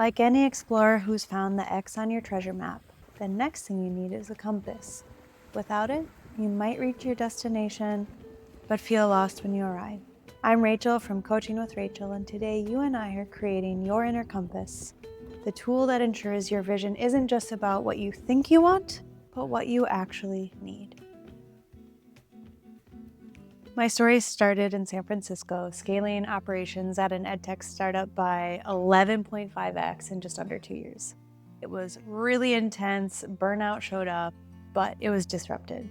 Like any explorer who's found the X on your treasure map, the next thing you need is a compass. Without it, you might reach your destination, but feel lost when you arrive. I'm Rachel from Coaching with Rachel, and today you and I are creating your inner compass, the tool that ensures your vision isn't just about what you think you want, but what you actually need. My story started in San Francisco, scaling operations at an edtech startup by 11.5x in just under 2 years. It was really intense, burnout showed up, but it was disrupted.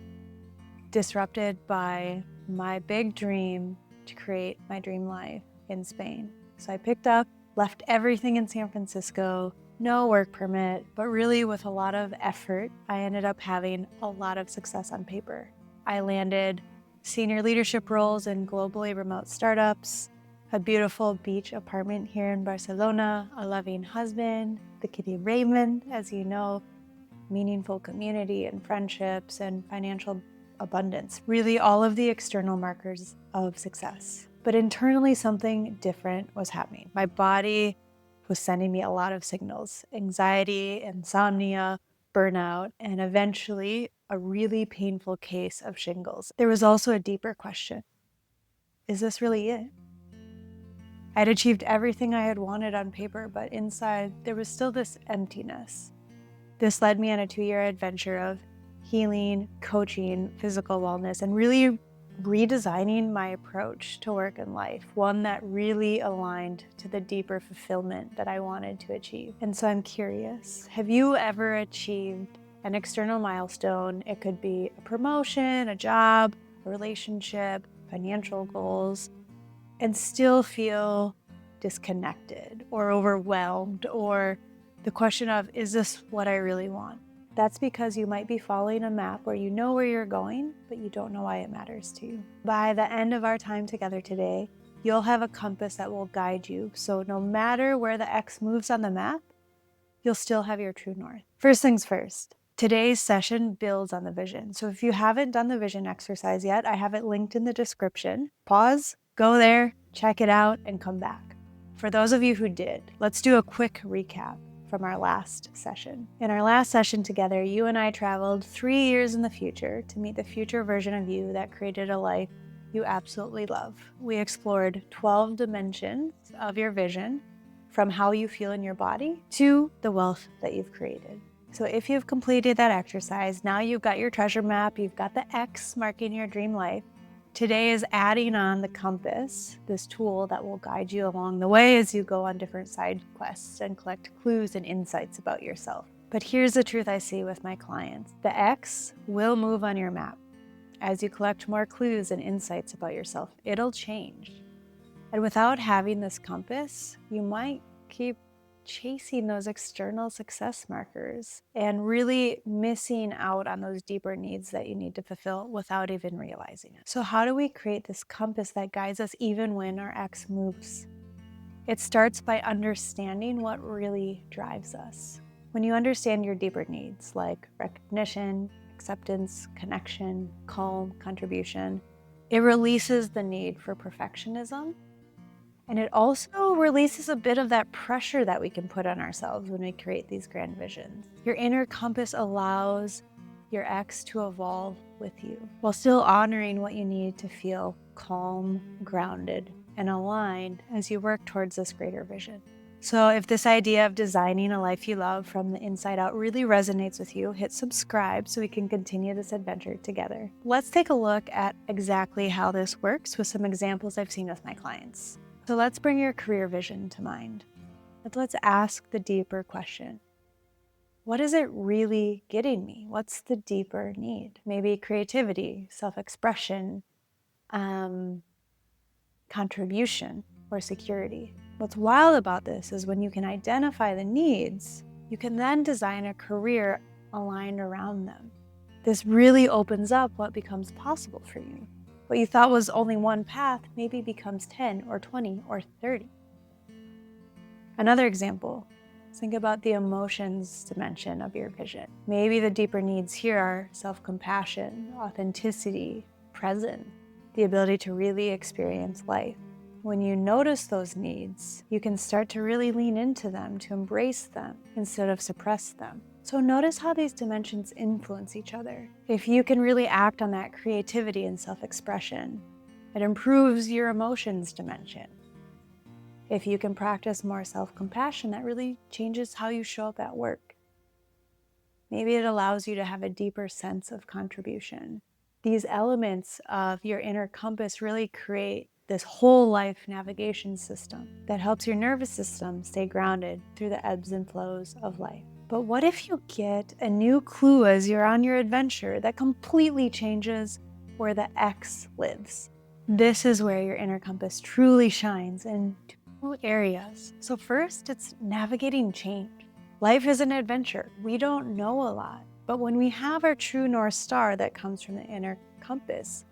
Disrupted by my big dream to create my dream life in Spain. So I picked up, left everything in San Francisco, no work permit, but really with a lot of effort, I ended up having a lot of success on paper. I landed senior leadership roles in globally remote startups, a beautiful beach apartment here in Barcelona, a loving husband, the kitty Raymond, as you know, meaningful community and friendships and financial abundance, really all of the external markers of success. But internally, something different was happening. My body was sending me a lot of signals: anxiety, insomnia, burnout, and eventually a really painful case of shingles. There was also a deeper question. Is this really it? I'd achieved everything I had wanted on paper, but inside there was still this emptiness. This led me on a 2-year adventure of healing, coaching, physical wellness, and really redesigning my approach to work and life, one that really aligned to the deeper fulfillment that I wanted to achieve. And so I'm curious, have you ever achieved an external milestone? It could be a promotion, a job, a relationship, financial goals, and still feel disconnected or overwhelmed, or the question of, is this what I really want? That's because you might be following a map where you know where you're going, but you don't know why it matters to you. By the end of our time together today, you'll have a compass that will guide you. So no matter where the X moves on the map, you'll still have your true north. First things first, today's session builds on the vision. So if you haven't done the vision exercise yet, I have it linked in the description. Pause, go there, check it out, and come back. For those of you who did, let's do a quick recap from our last session. In our last session together, you and I traveled 3 years in the future to meet the future version of you that created a life you absolutely love. We explored 12 dimensions of your vision, from how you feel in your body to the wealth that you've created. So if you've completed that exercise, now you've got your treasure map, you've got the X marking your dream life. Today is adding on the compass, this tool that will guide you along the way as you go on different side quests and collect clues and insights about yourself. But here's the truth I see with my clients. The X will move on your map. As you collect more clues and insights about yourself, it'll change. And without having this compass, you might keep chasing those external success markers and really missing out on those deeper needs that you need to fulfill without even realizing it. So how do we create this compass that guides us even when our X moves? It starts by understanding what really drives us. When you understand your deeper needs, like recognition, acceptance, connection, calm, contribution, it releases the need for perfectionism. And it also releases a bit of that pressure that we can put on ourselves when we create these grand visions. Your inner compass allows your X to evolve with you while still honoring what you need to feel calm, grounded, and aligned as you work towards this greater vision. So if this idea of designing a life you love from the inside out really resonates with you, hit subscribe so we can continue this adventure together. Let's take a look at exactly how this works with some examples I've seen with my clients. So let's bring your career vision to mind. Let's ask the deeper question. What is it really getting me? What's the deeper need? Maybe creativity, self-expression, contribution, or security. What's wild about this is when you can identify the needs, you can then design a career aligned around them. This really opens up what becomes possible for you. What you thought was only one path maybe becomes 10 or 20 or 30. Another example, think about the emotions dimension of your vision. Maybe the deeper needs here are self-compassion, authenticity, presence, the ability to really experience life. When you notice those needs, you can start to really lean into them, to embrace them instead of suppress them. So notice how these dimensions influence each other. If you can really act on that creativity and self-expression, it improves your emotions dimension. If you can practice more self-compassion, that really changes how you show up at work. Maybe it allows you to have a deeper sense of contribution. These elements of your inner compass really create this whole life navigation system that helps your nervous system stay grounded through the ebbs and flows of life. But what if you get a new clue as you're on your adventure that completely changes where the X lives? This is where your inner compass truly shines in two areas. So first, it's navigating change. Life is an adventure. We don't know a lot. But when we have our true North Star that comes from the inner compass,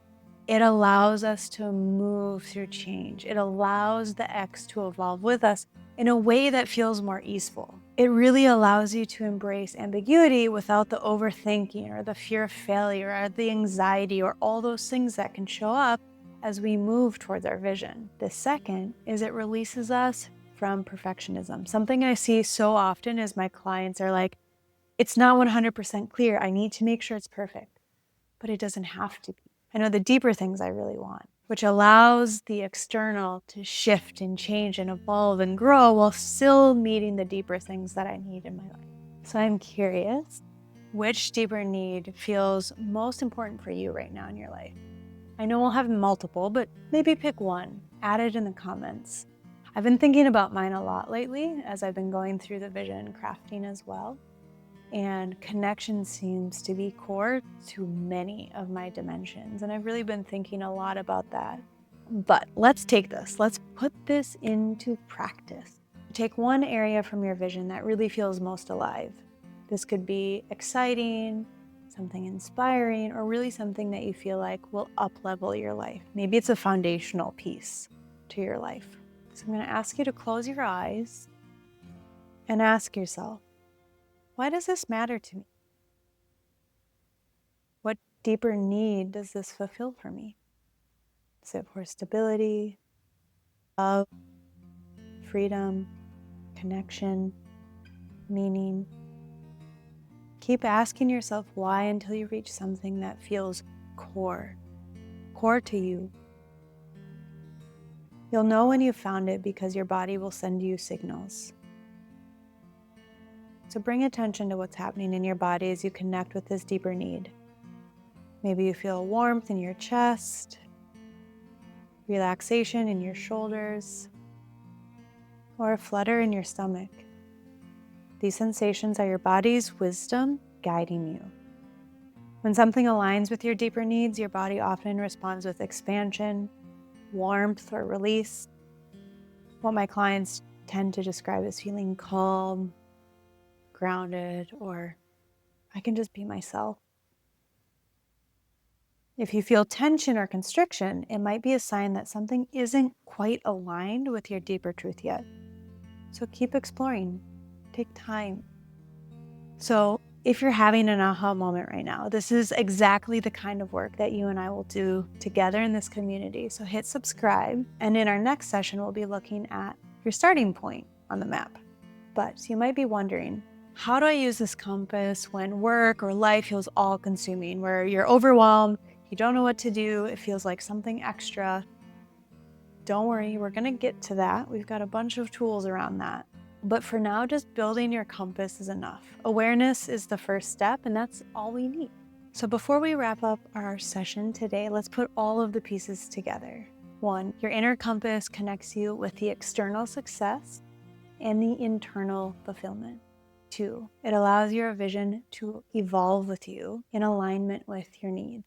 it allows us to move through change. It allows the X to evolve with us in a way that feels more easeful. It really allows you to embrace ambiguity without the overthinking or the fear of failure or the anxiety or all those things that can show up as we move towards our vision. The second is it releases us from perfectionism. Something I see so often is my clients are like, it's not 100% clear. I need to make sure it's perfect, but it doesn't have to be. I know the deeper things I really want, which allows the external to shift and change and evolve and grow while still meeting the deeper things that I need in my life. So I'm curious, which deeper need feels most important for you right now in your life? I know we'll have multiple, but maybe pick one. Add it in the comments. I've been thinking about mine a lot lately as I've been going through the vision crafting as well. And connection seems to be core to many of my dimensions. And I've really been thinking a lot about that. But let's take this. Let's put this into practice. Take one area from your vision that really feels most alive. This could be exciting, something inspiring, or really something that you feel like will up-level your life. Maybe it's a foundational piece to your life. So I'm going to ask you to close your eyes and ask yourself, why does this matter to me? What deeper need does this fulfill for me? Is it for stability, love, freedom, connection, meaning? Keep asking yourself why until you reach something that feels core to you. You'll know when you've found it because your body will send you signals. So bring attention to what's happening in your body as you connect with this deeper need. Maybe you feel warmth in your chest, relaxation in your shoulders, or a flutter in your stomach. These sensations are your body's wisdom guiding you. When something aligns with your deeper needs, your body often responds with expansion, warmth, or release. What my clients tend to describe as feeling calm, grounded, or I can just be myself. If you feel tension or constriction, it might be a sign that something isn't quite aligned with your deeper truth yet. So keep exploring. Take time. So if you're having an aha moment right now, this is exactly the kind of work that you and I will do together in this community. So hit subscribe. And in our next session, we'll be looking at your starting point on the map. But you might be wondering, how do I use this compass when work or life feels all consuming, where you're overwhelmed, you don't know what to do, it feels like something extra? Don't worry, we're gonna get to that. We've got a bunch of tools around that. But for now, just building your compass is enough. Awareness is the first step, and that's all we need. So before we wrap up our session today, let's put all of the pieces together. 1, your inner compass connects you with the external success and the internal fulfillment. 2, it allows your vision to evolve with you in alignment with your needs.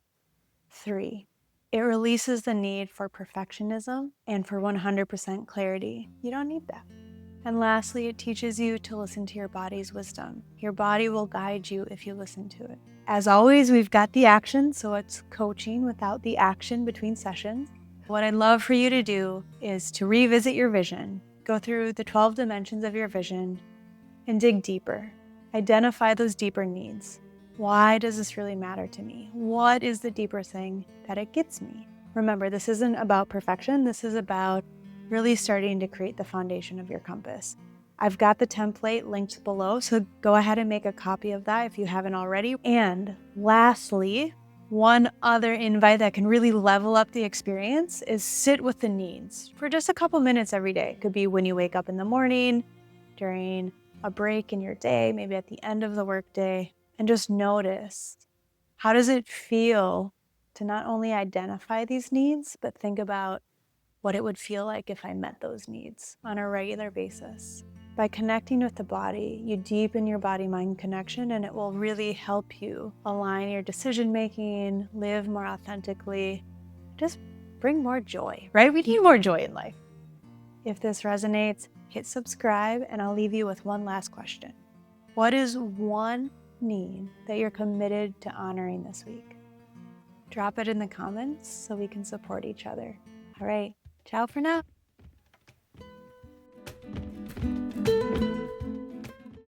3, it releases the need for perfectionism and for 100% clarity. You don't need that. And lastly, it teaches you to listen to your body's wisdom. Your body will guide you if you listen to it. As always, we've got the action, so it's coaching without the action between sessions. What I'd love for you to do is to revisit your vision, go through the 12 dimensions of your vision, and dig deeper. Identify those deeper needs. Why does this really matter to me? What is the deeper thing that it gets me? Remember, this isn't about perfection. This is about really starting to create the foundation of your compass. I've got the template linked below, so go ahead and make a copy of that if you haven't already. And lastly, one other invite that can really level up the experience is sit with the needs for just a couple minutes every day. It could be when you wake up in the morning, during a break in your day, maybe at the end of the workday, and just notice, how does it feel to not only identify these needs, but think about what it would feel like if I met those needs on a regular basis. By connecting with the body, you deepen your body-mind connection, and it will really help you align your decision making, live more authentically, just bring more joy, right? We need more joy in life. If this resonates, hit subscribe, and I'll leave you with one last question. What is one need that you're committed to honoring this week? Drop it in the comments so we can support each other. All right, ciao for now.